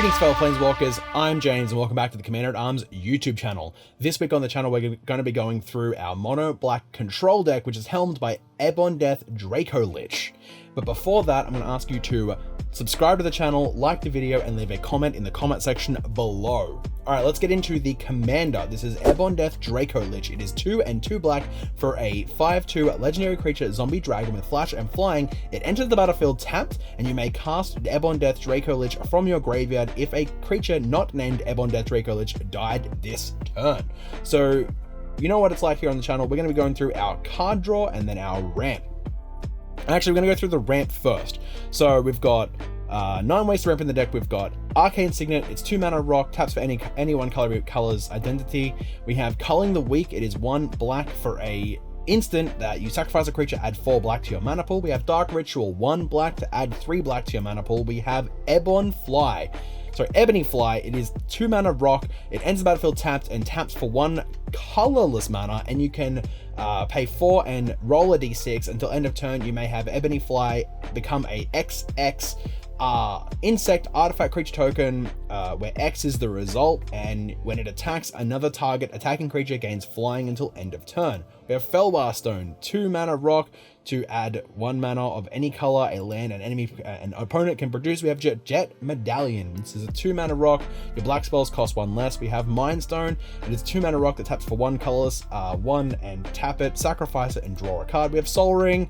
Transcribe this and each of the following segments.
Greetings fellow Planeswalkers, I'm James and welcome back to the Commander at Arms YouTube channel. This week on the channel we're going to be going through our mono black control deck, which is helmed by Ebondeath Dracolich. But before that, I'm going to ask you to subscribe to the channel, like the video, and leave a comment in the comment section below. Alright, let's get into the commander. This is Ebondeath Dracolich. It is 2 and 2 black for a 5/2 legendary creature zombie dragon with flash and flying. It enters the battlefield tapped, and you may cast Ebondeath Dracolich from your graveyard if a creature not named Ebondeath Dracolich died this turn. So, you know what it's like here on the channel. We're going to be going through our card draw and then our ramp. Actually, we're going to go through the ramp first. So we've got 9 ways to ramp in the deck. We've got Arcane Signet, it's 2 mana rock, taps for any one color's identity. We have Culling the Weak, it is 1 black for a instant that you sacrifice a creature, add 4 black to your mana pool. We have Dark Ritual, 1 black to add 3 black to your mana pool. We have Ebony Fly, it is 2 mana rock, it enters the battlefield tapped and taps for 1 colorless mana, and you can pay 4 and roll a d6 until end of turn. You may have Ebony Fly become a XX insect artifact creature token, where X is the result, and when it attacks another target, attacking creature gains flying until end of turn. We have Felwar Stone, 2 mana rock to add 1 mana of any color a land an opponent can produce. We have Jet Medallion. This is a 2 mana rock. Your black spells cost 1 less. We have Mind Stone. It is 2 mana rock that taps for 1 colorless, 1 and tap it, sacrifice it, and draw a card. We have Soul Ring.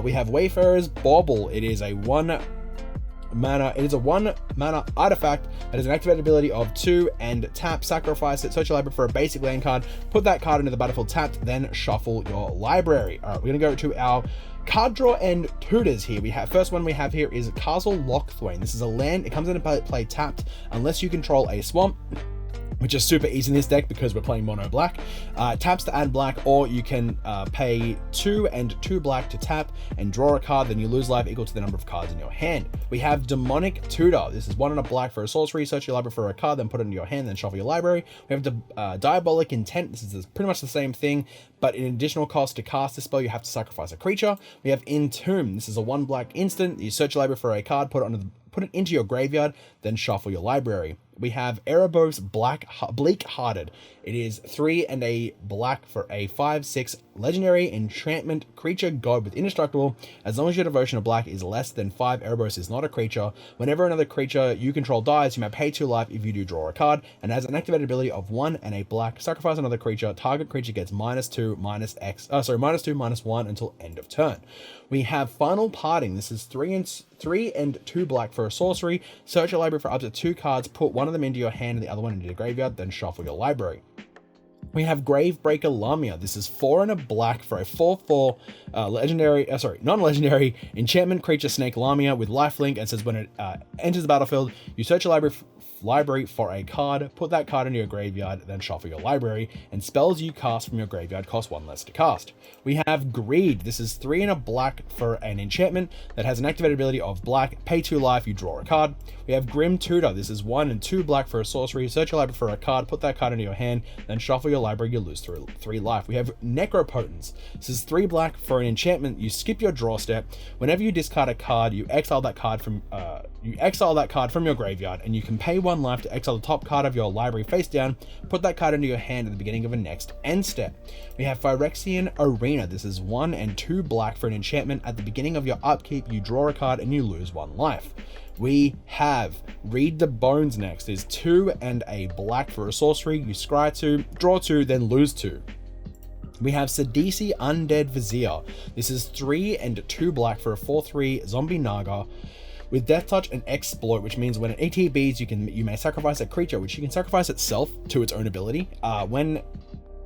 We have Wayfarer's Bauble. It is a 1 mana artifact that has an activated ability of 2 and tap, sacrifice it, search your library for a basic land card, put that card into the battlefield tapped, then shuffle your library. Alright, we're gonna go to our card draw and tutors here. First one we have here is Castle Lochthwain. This is a land, it comes into play tapped unless you control a swamp, which is super easy in this deck because we're playing mono black. Taps to add black, or you can pay 2 and 2 black to tap and draw a card, then you lose life equal to the number of cards in your hand. We have Demonic Tutor. This is 1 and a black for a sorcery, search your library for a card, then put it into your hand, then shuffle your library. We have Diabolic Intent. This is pretty much the same thing, but in additional cost to cast this spell, you have to sacrifice a creature. We have Entomb. This is a 1 black instant. You search your library for a card, put it into your graveyard, then shuffle your library. We have Erebos Bleak Hearted. It is 3 and a black for a 5/6 legendary enchantment creature god with indestructible. As long as your devotion of black is less than 5, Erebos is not a creature. Whenever another creature you control dies, you may pay 2 life if you do draw a card, and has an activated ability of 1 and a black. Sacrifice another creature. Target creature gets -2, -1 until end of turn. We have Final Parting. This is 3 and 2 black for a sorcery. Search your library for up to 2 cards, put one of them into your hand and the other one into your graveyard, then shuffle your library. We have Gravebreaker Lamia. This is 4 and a black for a 4/4 non-legendary enchantment creature snake Lamia with lifelink, and says when it enters the battlefield, you search your library for a card, put that card into your graveyard, then shuffle your library, and spells you cast from your graveyard cost 1 less to cast. We have Greed. This is 3 and a black for an enchantment that has an activated ability of black, pay 2 life, you draw a card. We have Grim Tutor. This is 1 and 2 black for a sorcery, search your library for a card, put that card into your hand, then shuffle your library, you lose 3 life. We have Necropotence. This is 3 black for an enchantment, you skip your draw step. Whenever you discard a card, you exile that card from your graveyard, and you can pay 1 life to exile the top card of your library face down, put that card into your hand at the beginning of a next end step. We have Phyrexian Arena. This is 1 and 2 black for an enchantment. At the beginning of your upkeep, you draw a card and you lose 1 life. We have Read the Bones next. It is 2 and a black for a sorcery. You scry 2, draw 2, then lose 2. We have Sidisi Undead Vizier. This is 3 and 2 black for a 4/3 zombie Naga with Death Touch and Exploit, which means when it ATBs, you may sacrifice a creature, which you can sacrifice itself to its own ability. When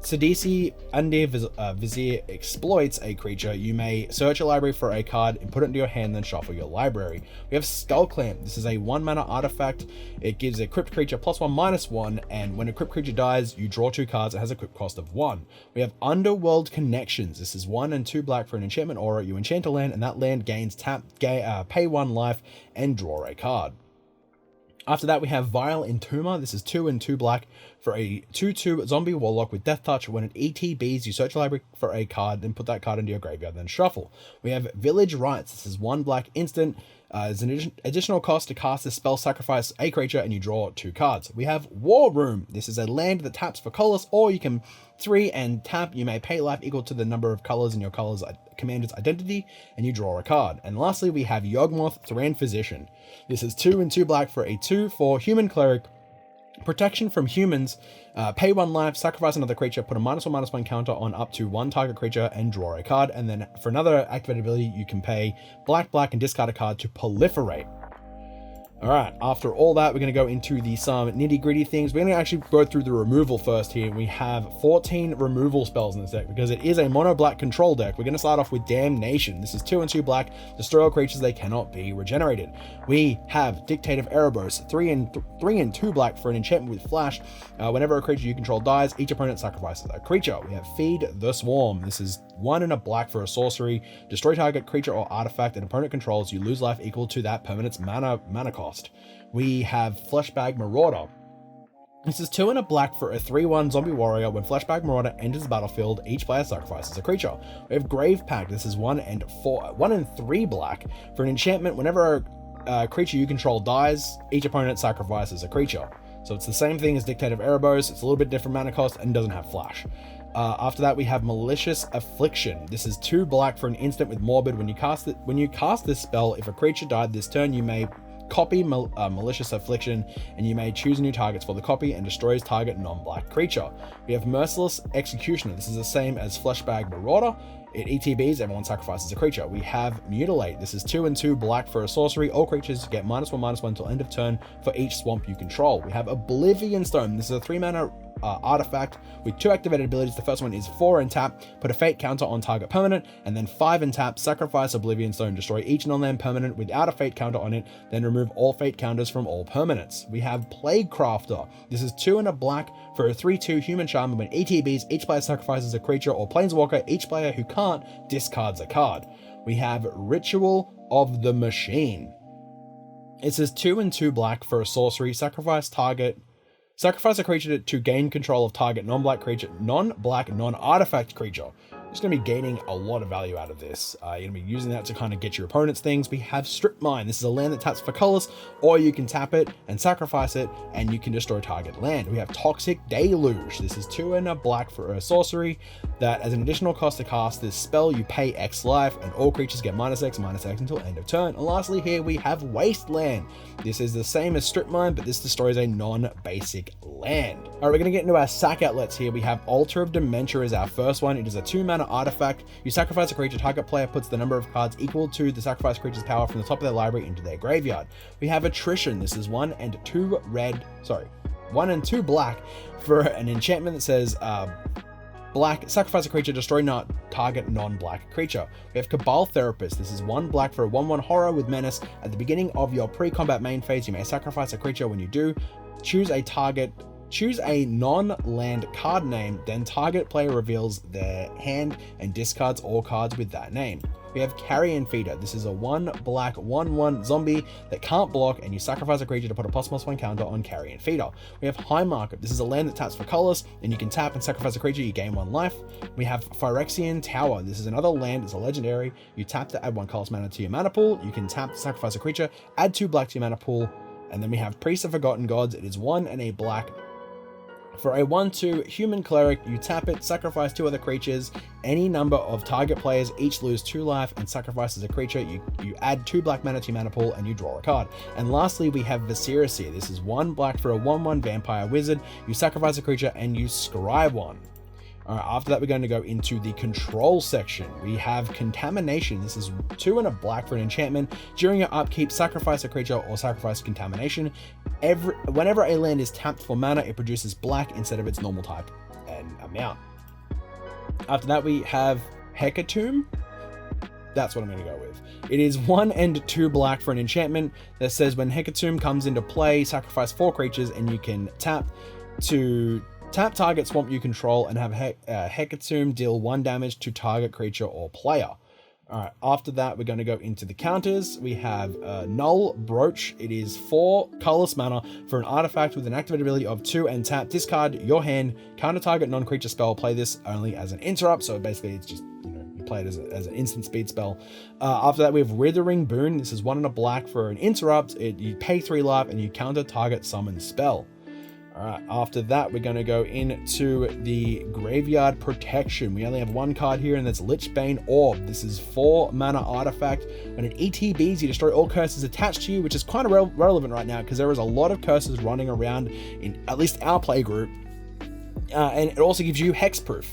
Sidisi Undead Vizier exploits a creature, you may search your library for a card and put it into your hand, then shuffle your library. We have Skull Clamp. This is a 1 mana artifact. It gives a crypt creature +1/-1, and when a crypt creature dies, you draw 2 cards. It has a crypt cost of 1. We have Underworld Connections. This is 1 and 2 black for an enchantment aura. You enchant a land, and that land gains pay 1 life, and draw a card. After that, we have Vile Entomber. This is 2 and 2 black for a 2/2 zombie warlock with Death Touch. When it ETBs, you search your library for a card, then put that card into your graveyard, then shuffle. We have Village Rites. This is 1 black instant. There's an additional cost to cast this spell, sacrifice a creature, and you draw 2 cards. We have War Room. This is a land that taps for colors, or you can 3 and tap. You may pay life equal to the number of colors in your commander's identity, and you draw a card. And lastly, we have Yawgmoth, Thran Physician. This is 2 and 2 black for a 2/4 human cleric. Protection from humans, pay 1 life, sacrifice another creature, put a -1/-1 counter on up to 1 target creature, and draw a card. And then for another activated ability, you can pay black and discard a card to proliferate. Alright, after all that, we're going to go into some nitty-gritty things. We're going to actually go through the removal first here. We have 14 removal spells in this deck because it is a mono-black control deck. We're going to start off with Damnation. This is 2 and 2 black, destroy all creatures, they cannot be regenerated. We have Dictative Erebos, 3 and 2 black for an enchantment with flash. Whenever a creature you control dies, each opponent sacrifices a creature. We have Feed the Swarm. This is 1 and a black for a sorcery. Destroy target creature or artifact an opponent controls. You lose life equal to that permanent's mana cost. We have Fleshbag Marauder. This is 2 and a black for a 3/1 zombie warrior. When Fleshbag Marauder enters the battlefield, each player sacrifices a creature. We have Grave Pact. This is 1 and 3 black for an enchantment. Whenever a creature you control dies, each opponent sacrifices a creature. So it's the same thing as Dictative Erebos. It's a little bit different mana cost and doesn't have flash. After that, we have Malicious Affliction. This is 2 black for an instant with Morbid. When you cast this spell, if a creature died this turn, you may copy Malicious Affliction, and you may choose new targets for the copy and destroys target non-black creature. We have Merciless Executioner. This is the same as Fleshbag Marauder. It ETBs, everyone sacrifices a creature. We have Mutilate. This is 2 and 2 black for a sorcery. All creatures get -1/-1 until end of turn for each swamp you control. We have Oblivion Stone. This is a 3 mana artifact with 2 activated abilities. The first one is 4 and tap, put a fate counter on target permanent, and then 5 and tap, sacrifice Oblivion Stone, destroy each non-land permanent without a fate counter on it, then remove all fate counters from all permanents. We have Plague Crafter. This is 2 and a black for a 3/2 human charmer. When ETBs, each player sacrifices a creature or planeswalker. Each player who can't discards a card. We have Ritual of the Machine. It says 2 and 2 black for a sorcery. Sacrifice a creature to gain control of target non-black non-artifact creature. You're just going to be gaining a lot of value out of this. You're going to be using that to kind of get your opponent's things. We have Strip Mine. This is a land that taps for colors, or you can tap it and sacrifice it, and you can destroy target land. We have Toxic Deluge. This is 2 and a black for a sorcery that as an additional cost to cast this spell, you pay X life, and all creatures get -X until end of turn. And lastly here we have Wasteland. This is the same as Strip Mine, but this destroys a non-basic land. Alright, we're going to get into our sack outlets here. We have Altar of Dementia as our first one. It is a 2 mana artifact. You sacrifice a creature, target player puts the number of cards equal to the sacrifice creature's power from the top of their library into their graveyard. We have Attrition. This is 1 and 2 black for an enchantment that says black, sacrifice a creature, destroy target non-black creature. We have Cabal Therapist. This is 1 black for a 1/1 horror with menace. At the beginning of your pre-combat main phase, you may sacrifice a creature. When you do, choose a non-land card name, then target player reveals their hand and discards all cards with that name. We have Carrion Feeder. This is a 1 black 1/1 zombie that can't block, and you sacrifice a creature to put a +1 counter on Carrion Feeder. We have High Market. This is a land that taps for colors, and you can tap and sacrifice a creature, you gain 1 life. We have Phyrexian Tower. This is another land, it's a legendary. You tap to add 1 colorless mana to your mana pool. You can tap to sacrifice a creature, add 2 black to your mana pool. And then we have Priest of Forgotten Gods. It is 1 and a black for a 1/2 human cleric. You tap it, sacrifice 2 other creatures. Any number of target players each lose 2 life and sacrifices a creature. You add 2 black mana to your mana pool and you draw a card. And lastly, we have Visceracy. This is 1 black for a 1/1 vampire wizard. You sacrifice a creature and you scry 1. Alright, after that, we're going to go into the control section. We have Contamination. This is 2 and a black for an enchantment. During your upkeep, sacrifice a creature or sacrifice Contamination. Whenever a land is tapped for mana, it produces black instead of its normal type and amount. After that, we have Hecatomb. That's what I'm going to go with. It is 1 and 2 black for an enchantment that says when Hecatomb comes into play, sacrifice 4 creatures, and you can tap target swamp you control and have Hecatomb deal 1 damage to target creature or player. Alright, after that, we're going to go into the counters. We have Null Brooch. It is 4 colorless mana for an artifact with an activated ability of 2 and tap. Discard your hand, counter target non-creature spell. Play this only as an interrupt. So basically, it's just, you can play it as an instant speed spell. After that, we have Withering Boon. This is 1 and a black for an interrupt. You pay 3 life and you counter target summon spell. Alright, after that, we're going to go into the Graveyard Protection. We only have 1 card here, and that's Lichbane Orb. This is 4 mana artifact. When it ETBs, you destroy all curses attached to you, which is kind of relevant right now, because there is a lot of curses running around in at least our playgroup. And it also gives you hexproof.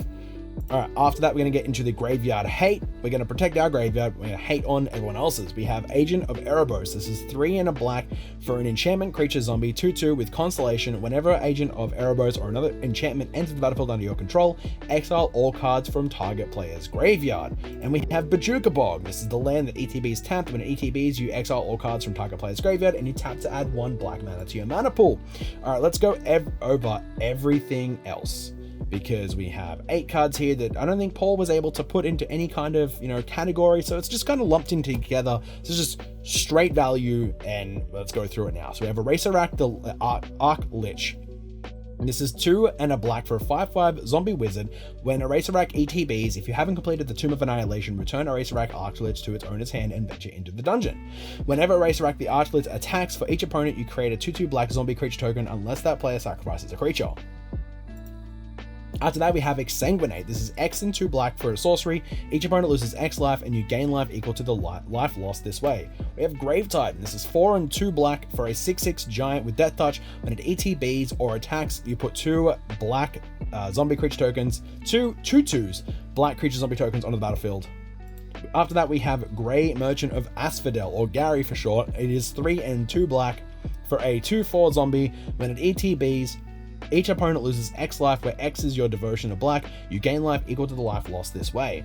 Alright, after that, we're going to get into the Graveyard Hate. We're going to protect our graveyard. We're going to hate on everyone else's. We have Agent of Erebos. This is 3 and a black for an enchantment creature zombie 2/2 with Constellation. Whenever Agent of Erebos or another enchantment enters the battlefield under your control, exile all cards from target player's graveyard. And we have Bojuka Bog. This is the land that ETBs tapped. When it ETBs, you exile all cards from target player's graveyard, and you tap to add 1 black mana to your mana pool. Alright, let's go over everything else, because we have 8 cards here that I don't think Paul was able to put into any kind of, category. So it's just kind of lumped in together. So it's just straight value, and let's go through it now. So we have Eraserrak, the Arc Lich. This is 2 and a black for a 5/5 zombie wizard. When Eraserrak ETBs, if you haven't completed the Tomb of Annihilation, return Eraserrak Archlich to its owner's hand and venture into the dungeon. Whenever Eraserrak the Archlich attacks, for each opponent you create a 2/2 black zombie creature token unless that player sacrifices a creature. After that, we have Exsanguinate. This is X and 2 black for a sorcery. Each opponent loses X life, and you gain life equal to the life lost this way. We have Grave Titan. This is 4 and 2 black for a 6/6 giant with Death Touch. When it ETBs or attacks, you put 2 black zombie creature tokens, 2 2/2s black creature zombie tokens onto the battlefield. After that, we have Grey Merchant of Asphodel, or Gary for short. It is 3 and 2 black for a 2/4 zombie. When it ETBs, each opponent loses X life, where X is your devotion to black. You gain life equal to the life lost this way.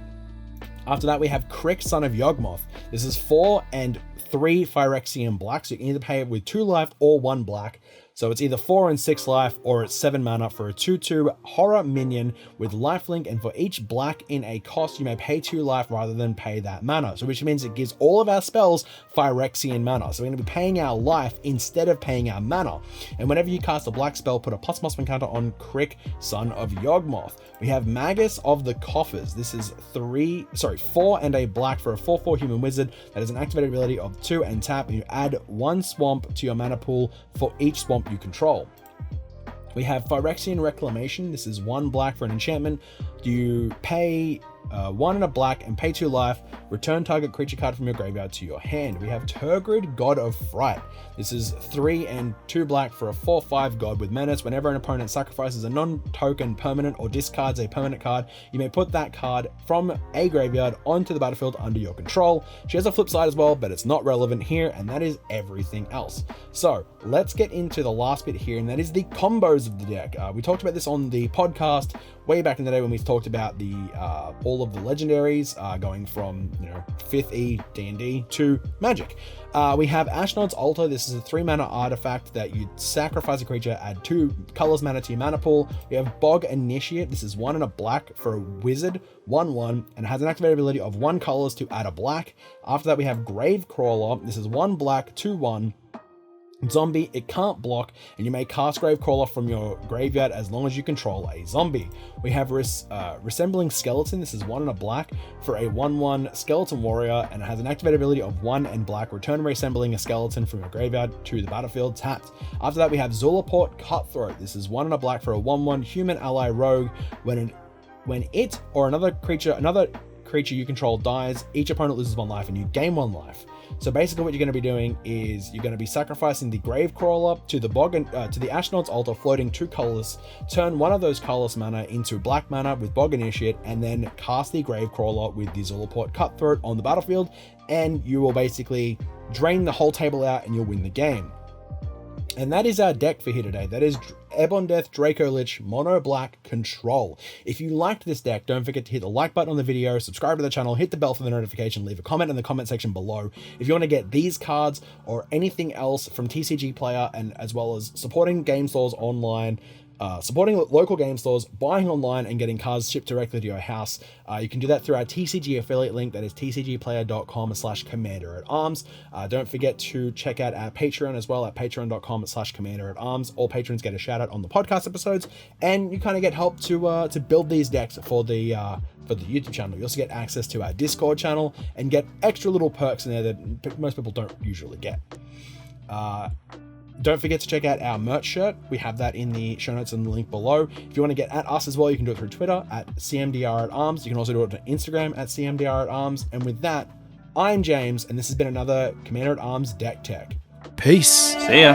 After that, we have Crick, Son of Yawgmoth. This is 4 and 3 Phyrexian black, so you can either pay it with 2 life or 1 black. So it's either 4 and 6 life, or it's 7 mana for a 2/2 horror minion with lifelink, and for each black in a cost, you may pay 2 life rather than pay that mana. So which means it gives all of our spells Phyrexian mana. So we're going to be paying our life instead of paying our mana. And whenever you cast a black spell, put a +1 counter on Crick, Son of Yawgmoth. We have Magus of the Coffers. This is 4 and a black for a 4/4 human wizard that has an activated ability of 2 and tap, and you add 1 swamp to your mana pool for each swamp you control. We have Phyrexian Reclamation. This is 1 black for an enchantment. You pay 1 and a black and pay 2 life. Return target creature card from your graveyard to your hand. We have Turgid, God of Fright. This is 3 and 2 black for a 4/5 god with menace. Whenever an opponent sacrifices a non-token permanent or discards a permanent card, you may put that card from a graveyard onto the battlefield under your control. She has a flip side as well, but it's not relevant here, and that is everything else. So let's get into the last bit here, and that is the combos of the deck. We talked about this on the podcast way back in the day when we talked about the all of the legendaries going from 5th E D&D to Magic. We have Ashnod's Altar. This is a 3 mana artifact that you sacrifice a creature, add 2 colors mana to your mana pool. We have Bog Initiate. This is 1 and a black for a wizard, 1/1, and it has an activated ability of 1 colors to add a black. After that, we have Gravecrawler. This is 1 black, 2/1. Zombie, it can't block, and you may cast Gravecrawler from your graveyard as long as you control a zombie. We have Resembling Skeleton. This is 1 and a black for a 1/1 skeleton warrior, and it has an activated ability of 1 and black. Return Resembling a skeleton from your graveyard to the battlefield tapped. After that, we have Zulaport Cutthroat. This is 1 and a black for a 1/1 human ally rogue. When it or another creature you control dies, each opponent loses 1 life and you gain 1 life. So basically what you're going to be doing is you're going to be sacrificing the Gravecrawler to the to the Ashnod's Altar, floating 2 colors, turn 1 of those colorless mana into black mana with Bog Initiate, and then cast the Gravecrawler with the Zulaport Cutthroat on the battlefield, and you will basically drain the whole table out and you'll win the game. And that is our deck for here today. That is Ebondeath Dracolich Mono Black Control. If you liked this deck, don't forget to hit the like button on the video, subscribe to the channel, hit the bell for the notification, leave a comment in the comment section below. If you want to get these cards or anything else from TCG Player, and as well as supporting game stores online, supporting local game stores, buying online, and getting cards shipped directly to your house. You can do that through our TCG affiliate link. That is tcgplayer.com/commanderatarms. Don't forget to check out our Patreon as well at patreon.com/commanderatarms. All patrons get a shout out on the podcast episodes, and you kind of get help to build these decks for the YouTube channel. You also get access to our Discord channel and get extra little perks in there that most people don't usually get. Don't forget to check out our merch shirt. We have that in the show notes and the link below. If you want to get at us as well, you can do it through Twitter at CMDR@arms. You can also do it on Instagram at CMDR@arms. And with that, I'm James, and this has been another Commander at Arms Deck Tech. Peace. See ya.